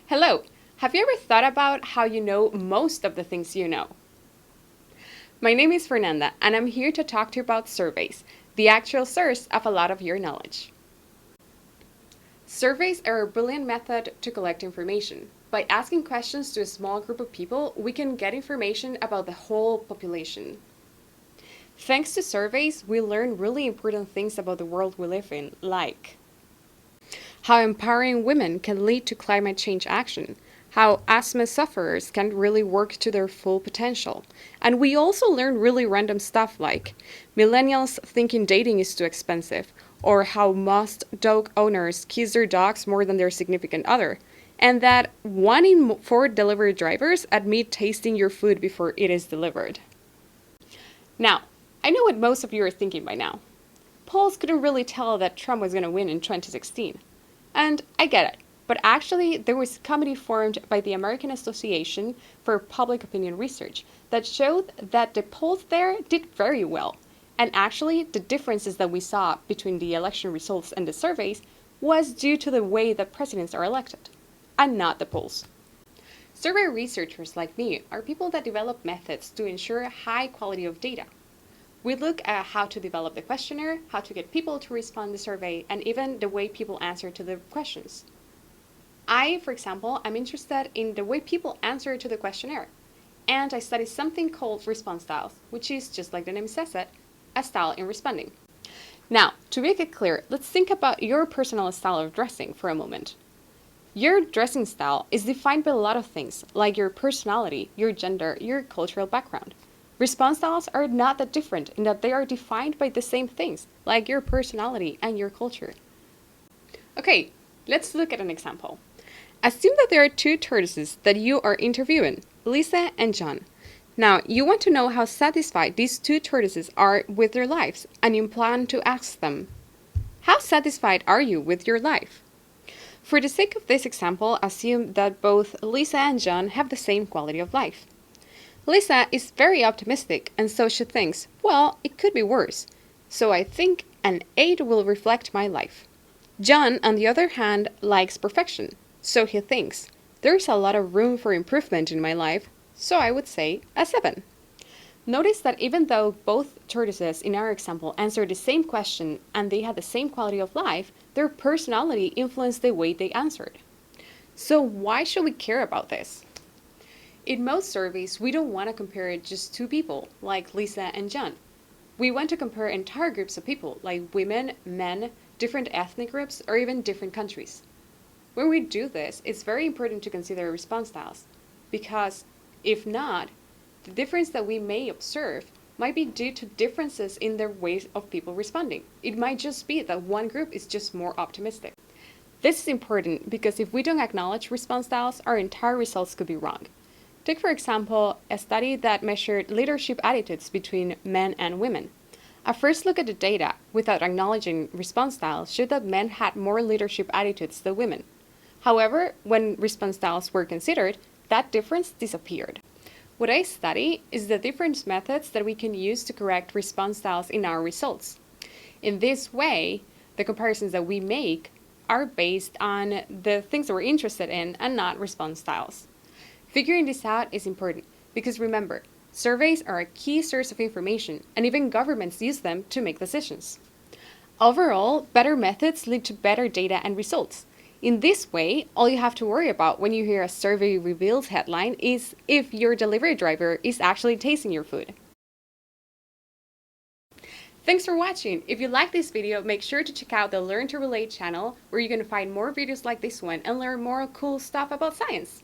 Hello! Have you ever thought about how you know most of the things you know? My name is Fernanda, and I'm here to talk to you about surveys, the actual source of a lot of your knowledge. Surveys are a brilliant method to collect information. By asking questions to a small group of people, we can get information about the whole population. Thanks to surveys, we learn really important things about the world we live in, like how empowering women can lead to climate change action, how asthma sufferers can really work to their full potential. And we also learn really random stuff like millennials thinking dating is too expensive, or how most dog owners kiss their dogs more than their significant other, and that 1 in 4 delivery drivers admit tasting your food before it is delivered. Now, I know what most of you are thinking by now. Polls couldn't really tell that Trump was going to win in 2016. And I get it, but actually there was a committee formed by the American Association for Public Opinion Research that showed that the polls there did very well. And actually the differences that we saw between the election results and the surveys was due to the way that presidents are elected, and not the polls. Survey researchers like me are people that develop methods to ensure a high quality of data. We look at how to develop the questionnaire, how to get people to respond to the survey, and even the way people answer to the questions. I, for example, am interested in the way people answer to the questionnaire, and I study something called response styles, which is, just like the name says it, a style in responding. Now, to make it clear, let's think about your personal style of dressing for a moment. Your dressing style is defined by a lot of things, like your personality, your gender, your cultural background. Response styles are not that different in that they are defined by the same things, like your personality and your culture. Okay, let's look at an example. Assume that there are 2 tortoises that you are interviewing, Lisa and John. Now, you want to know how satisfied these 2 tortoises are with their lives, and you plan to ask them, how satisfied are you with your life? For the sake of this example, assume that both Lisa and John have the same quality of life. Lisa is very optimistic, and so she thinks, well, it could be worse. So I think an 8 will reflect my life. John, on the other hand, likes perfection. So he thinks, there's a lot of room for improvement in my life, so I would say a 7. Notice that even though both tortoises in our example answered the same question and they had the same quality of life, their personality influenced the way they answered. So why should we care about this? In most surveys, we don't want to compare just 2 people, like Lisa and John. We want to compare entire groups of people, like women, men, different ethnic groups, or even different countries. When we do this, it's very important to consider response styles, because if not, the difference that we may observe might be due to differences in their ways of people responding. It might just be that one group is just more optimistic. This is important because if we don't acknowledge response styles, our entire results could be wrong. Take, for example, a study that measured leadership attitudes between men and women. A first look at the data, without acknowledging response styles, showed that men had more leadership attitudes than women. However, when response styles were considered, that difference disappeared. What I study is the different methods that we can use to correct response styles in our results. In this way, the comparisons that we make are based on the things that we're interested in and not response styles. Figuring this out is important because remember, surveys are a key source of information and even governments use them to make decisions. Overall, better methods lead to better data and results. In this way, all you have to worry about when you hear a survey reveals headline is if your delivery driver is actually tasting your food. Thanks for watching. If you like this video, make sure to check out the Learn to Relate channel where you can find more videos like this one and learn more cool stuff about science.